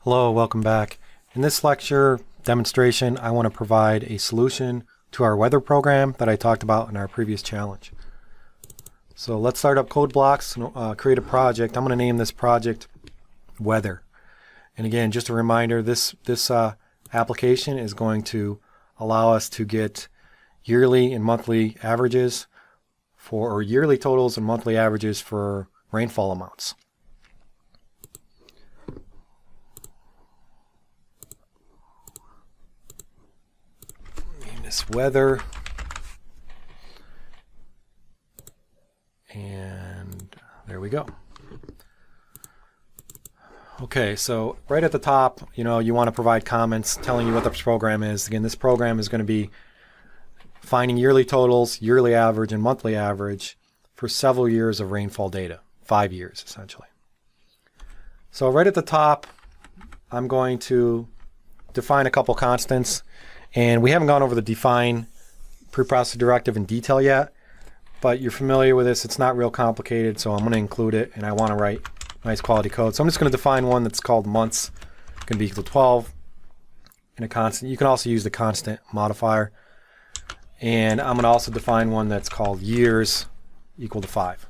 Hello, welcome back. In this lecture demonstration, I want to provide a solution to our weather program that I talked about in our previous challenge. So let's start up code blocks and create a project. I'm going to name this project weather. And again, just a reminder, this application is going to allow us to get yearly and monthly averages or yearly totals and monthly averages for rainfall amounts. Weather, and there we go. Okay, so right at the top, you want to provide comments telling you what this program is. Again, this program is going to be finding yearly totals, yearly average, and monthly average for several years of rainfall data, 5 years essentially. So right at the top, I'm going to define a couple constants. And we haven't gone over the define preprocessor directive in detail yet, but you're familiar with this. It's not real complicated, so I'm going to include it, and I want to write nice quality code. So I'm just going to define one that's called months, going to be equal to 12, and a constant. You can also use the constant modifier. And I'm going to also define one that's called years equal to 5.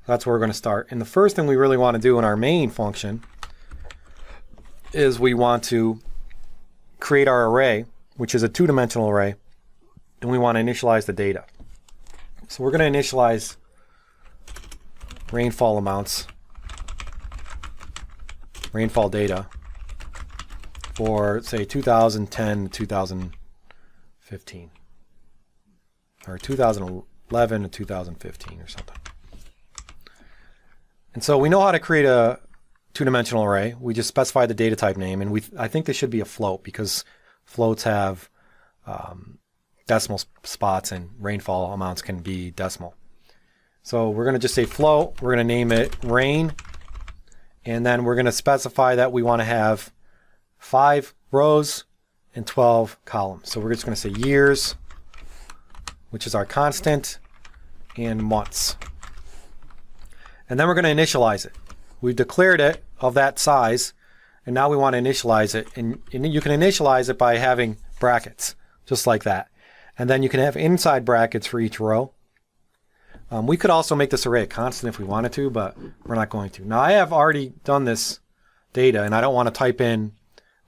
That's where we're going to start. And the first thing we really want to do in our main function is we want to create our array, which is a two-dimensional array, and we want to initialize the data. So we're going to initialize rainfall amounts, rainfall data for, say, 2010 to 2015, or 2011 to 2015 or something. And so we know how to create a two-dimensional array. We just specify the data type name, and I think this should be a float because floats have decimal spots and rainfall amounts can be decimal. So we're going to just say float. We're going to name it rain, and then we're going to specify that we want to have 5 rows and 12 columns. So we're just going to say years, which is our constant, and months. And then we're going to initialize it. We've declared it of that size, and now we want to initialize it. And you can initialize it by having brackets, just like that. And then you can have inside brackets for each row. We could also make this array a constant if we wanted to, but we're not going to. Now I have already done this data, and I don't want to type in,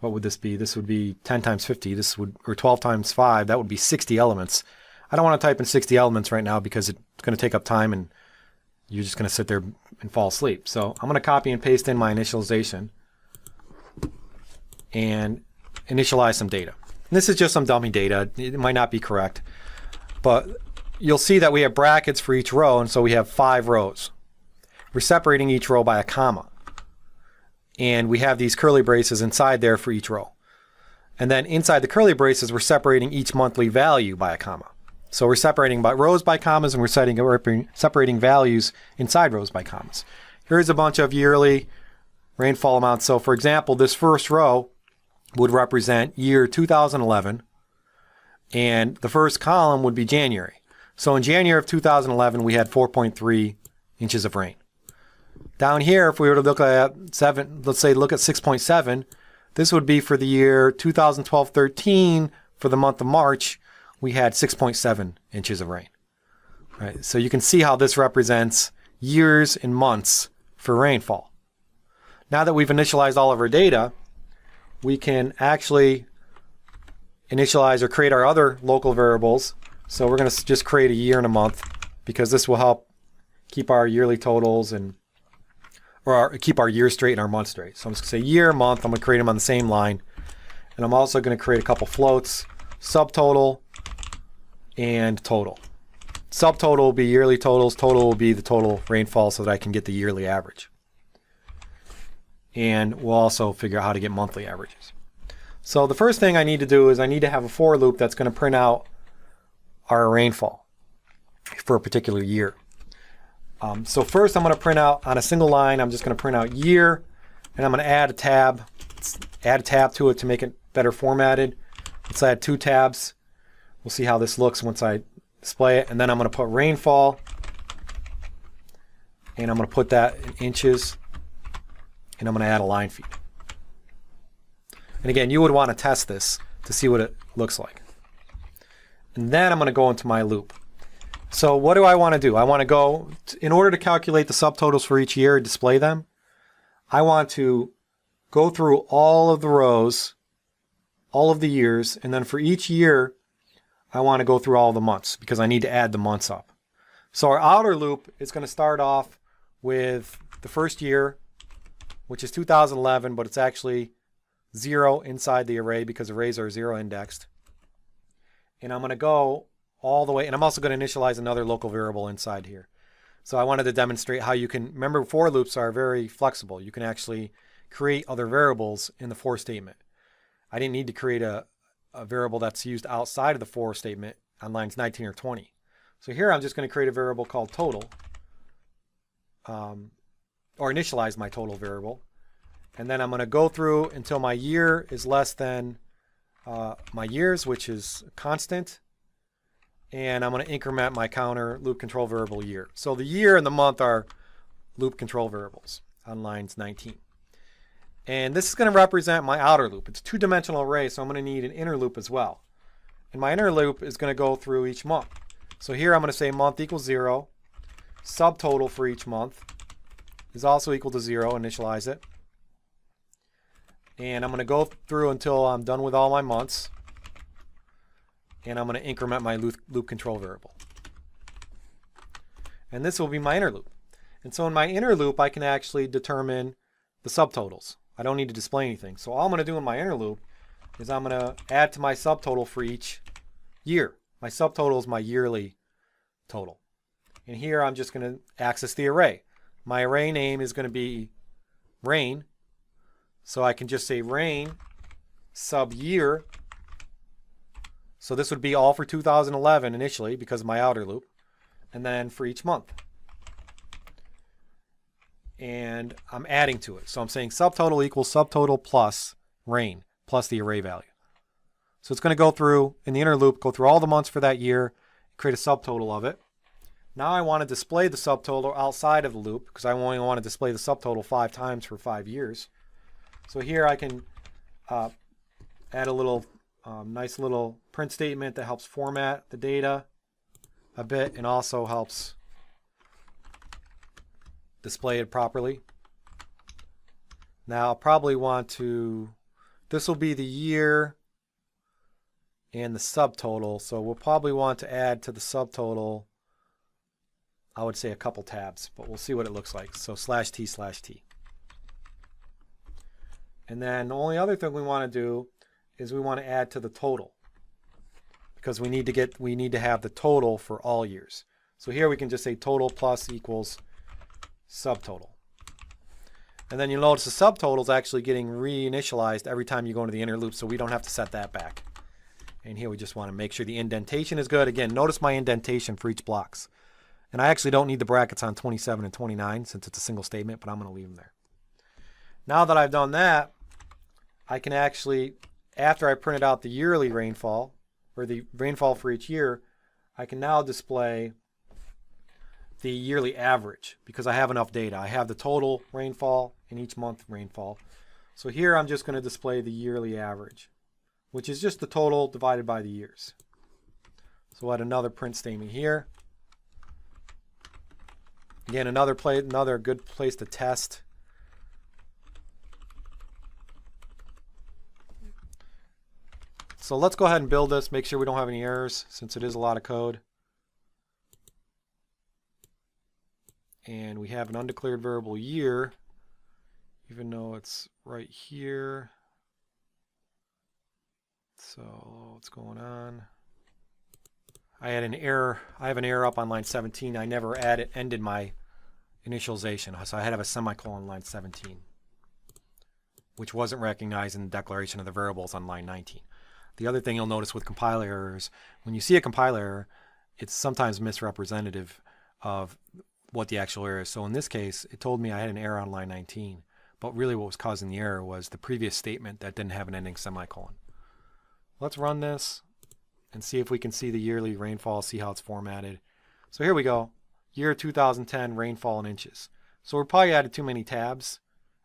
what would this be? This would be 10 times 50, or 12 times 5, that would be 60 elements. I don't want to type in 60 elements right now because it's going to take up time and you're just going to sit there and fall asleep. So I'm going to copy and paste in my initialization and initialize some data. And this is just some dummy data. It might not be correct, but you'll see that we have brackets for each row, and so we have 5 rows. We're separating each row by a comma. And we have these curly braces inside there for each row. And then inside the curly braces, we're separating each monthly value by a comma. So we're separating by rows by commas, and we're separating values inside rows by commas. Here's a bunch of yearly rainfall amounts. So for example, this first row would represent year 2011, and the first column would be January. So in January of 2011, we had 4.3 inches of rain. Down here, if we were to look at let's say look at 6.7, this would be for the year 2012-13. For the month of March, we had 6.7 inches of rain. Right? So you can see how this represents years and months for rainfall. Now that we've initialized all of our data, we can actually initialize or create our other local variables. So we're going to just create a year and a month because this will help keep our yearly totals or keep our year straight and our month straight. So I'm just going to say year, month. I'm going to create them on the same line. And I'm also going to create a couple floats, subtotal and total. Subtotal will be yearly totals. Total will be the total rainfall so that I can get the yearly average. And we'll also figure out how to get monthly averages. So the first thing I need to do is I need to have a for loop that's going to print out our rainfall for a particular year. So first I'm going to print out on a single line, I'm just going to print out year, and I'm going to add a tab to it to make it better formatted. Let's add 2 tabs. We'll see how this looks once I display it. And then I'm going to put rainfall, and I'm going to put that in inches, and I'm going to add a line feed. And again, you would want to test this to see what it looks like. And then I'm going to go into my loop. So what do I want to do? I want to go, in order to calculate the subtotals for each year, display them, I want to go through all of the rows, all of the years, and then for each year, I want to go through all the months because I need to add the months up. So our outer loop is going to start off with the first year, which is 2011, but it's actually 0 inside the array because arrays are 0 indexed. And I'm going to go all the way, and I'm also going to initialize another local variable inside here. So I wanted to demonstrate how you can, remember for loops are very flexible. You can actually create other variables in the for statement. I didn't need to create a variable that's used outside of the for statement on lines 19 or 20. So here I'm just going to create a variable called total, or initialize my total variable. And then I'm going to go through until my year is less than my years, which is constant. And I'm going to increment my counter loop control variable year. So the year and the month are loop control variables on lines 19. And this is going to represent my outer loop. It's a two-dimensional array, so I'm going to need an inner loop as well. And my inner loop is going to go through each month. So here I'm going to say month equals 0. Subtotal for each month is also equal to 0. Initialize it. And I'm going to go through until I'm done with all my months. And I'm going to increment my loop control variable. And this will be my inner loop. And so in my inner loop, I can actually determine the subtotals. I don't need to display anything. So all I'm going to do in my inner loop is I'm going to add to my subtotal for each year. My subtotal is my yearly total. And here I'm just going to access the array. My array name is going to be rain. So I can just say rain sub year. So this would be all for 2011 initially because of my outer loop. And then for each month. And I'm adding to it. So I'm saying subtotal equals subtotal plus rain plus the array value. So it's going to go through, in the inner loop, go through all the months for that year, create a subtotal of it. Now I want to display the subtotal outside of the loop because I only want to display the subtotal 5 times for 5 years. So here I can add a little nice little print statement that helps format the data a bit and also helps display it properly. Now I'll probably want to, this will be the year and the subtotal, so we'll probably want to add to the subtotal, I would say a couple tabs, but we'll see what it looks like. So /t/t. And then the only other thing we want to do is we want to add to the total because we need to have the total for all years. So here we can just say total plus equals subtotal. And then you'll notice the subtotal is actually getting reinitialized every time you go into the inner loop, so we don't have to set that back. And here we just want to make sure the indentation is good. Again, notice my indentation for each blocks. And I actually don't need the brackets on 27 and 29 since it's a single statement, but I'm going to leave them there. Now that I've done that, I can actually, after I printed out the yearly rainfall, or the rainfall for each year, I can now display the yearly average because I have enough data. I have the total rainfall and each month rainfall. So here I'm just going to display the yearly average, which is just the total divided by the years. So we'll add another print statement here. Again, another good place to test. So let's go ahead and build this, make sure we don't have any errors since it is a lot of code. And we have an undeclared variable year, even though it's right here. So what's going on? I had an error. I have an error up on line 17. I never ended my initialization. So I had to have a semicolon on line 17, which wasn't recognized in the declaration of the variables on line 19. The other thing you'll notice with compiler errors, when you see a compiler error, it's sometimes misrepresentative of what the actual error is. So in this case, it told me I had an error on line 19, but really what was causing the error was the previous statement that didn't have an ending semicolon. Let's run this and see if we can see the yearly rainfall, see how it's formatted. So here we go, year 2010 rainfall in inches. So we probably added too many tabs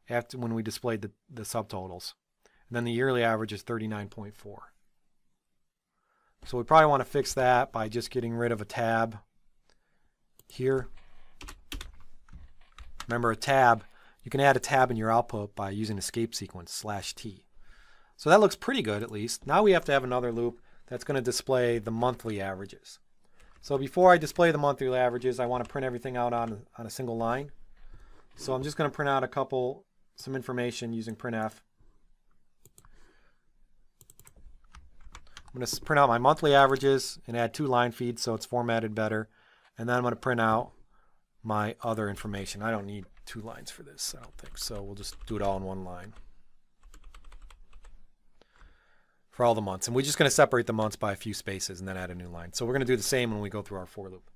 when we displayed the subtotals. And And then the yearly average is 39.4. So we probably want to fix that by just getting rid of a tab here. Remember, a tab, you can add a tab in your output by using escape sequence /t. So that looks pretty good, at least. Now we have to have another loop that's going to display the monthly averages. So before I display the monthly averages, I want to print everything out on a single line. So I'm just going to print out some information using printf. I'm going to print out my monthly averages and add 2 line feeds so it's formatted better. And then I'm going to print out my other information. I don't need 2 lines for this, I don't think. So we'll just do it all in 1 line for all the months. And we're just going to separate the months by a few spaces and then add a new line. So we're going to do the same when we go through our for loop.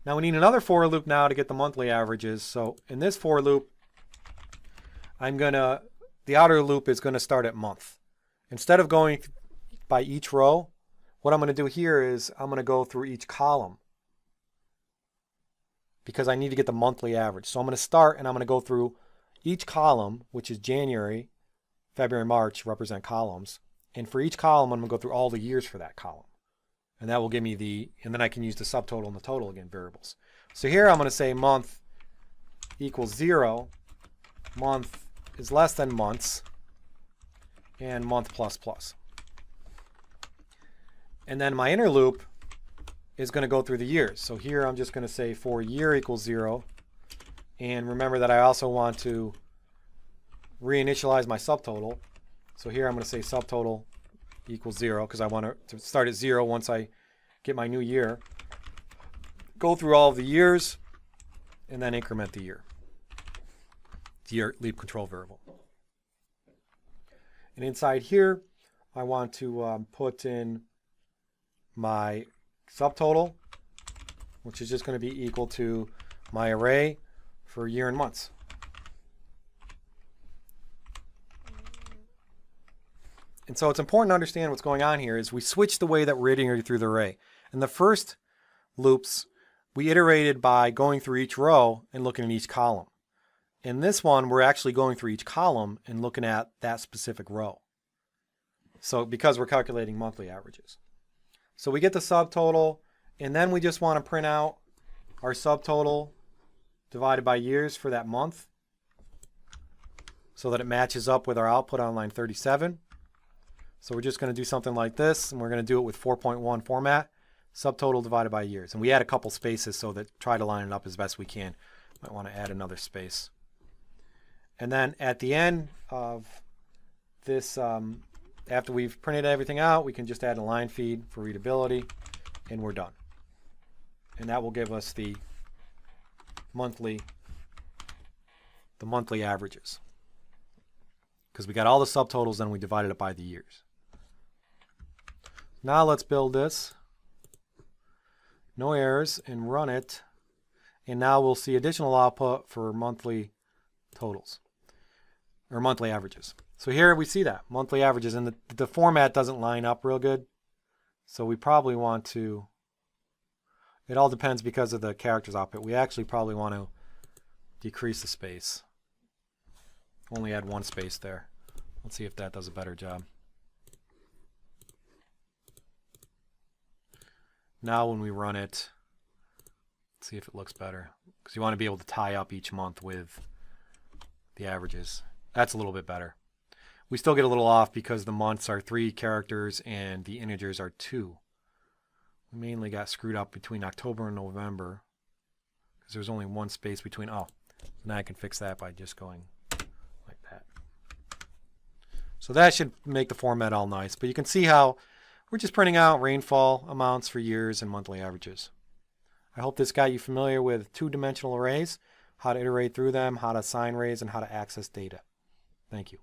Now we need another for loop now to get the monthly averages. So in this for loop, the outer loop is going to start at month. Instead of going by each row, what I'm going to do here is I'm going to go through each column because I need to get the monthly average. So I'm going to start and I'm going to go through each column, which is January, February, March, represent columns. And for each column, I'm going to go through all the years for that column. And that will give me and then I can use the subtotal and the total again variables. So here I'm going to say month equals 0, month is less than months, and month plus plus. And then my inner loop is going to go through the years. So here I'm just going to say for year equals 0. And remember that I also want to reinitialize my subtotal. So here I'm going to say subtotal equals 0 because I want to start at 0 once I get my new year. Go through all of the years and then increment the year. It's your leap control variable. And inside here, I want to put in my subtotal, which is just going to be equal to my array for year and months. And so it's important to understand what's going on here is we switched the way that we're iterating through the array. In the first loops, we iterated by going through each row and looking at each column. In this one, we're actually going through each column and looking at that specific row. So because we're calculating monthly averages. So we get the subtotal, and then we just want to print out our subtotal divided by years for that month so that it matches up with our output on line 37. So we're just going to do something like this, and we're going to do it with 4.1 format, subtotal divided by years. And we add a couple spaces so that try to line it up as best we can. Might want to add another space. And then at the end of this, after we've printed everything out, we can just add a line feed for readability, and we're done. And that will give us the monthly averages. Because we got all the subtotals, then we divided it by the years. Now let's build this. No errors, and run it. And now we'll see additional output for monthly totals, or monthly averages. So here we see that, monthly averages, and the format doesn't line up real good. So we probably want to, it all depends because of the characters output. We actually probably want to decrease the space. Only add 1 space there. Let's see if that does a better job. Now when we run it, let's see if it looks better. Because you want to be able to tie up each month with the averages. That's a little bit better. We still get a little off because the months are 3 characters and the integers are 2. We mainly got screwed up between October and November because there's only 1 space between. Oh, now I can fix that by just going like that. So that should make the format all nice. But you can see how we're just printing out rainfall amounts for years and monthly averages. I hope this got you familiar with 2-dimensional arrays, how to iterate through them, how to assign arrays, and how to access data. Thank you.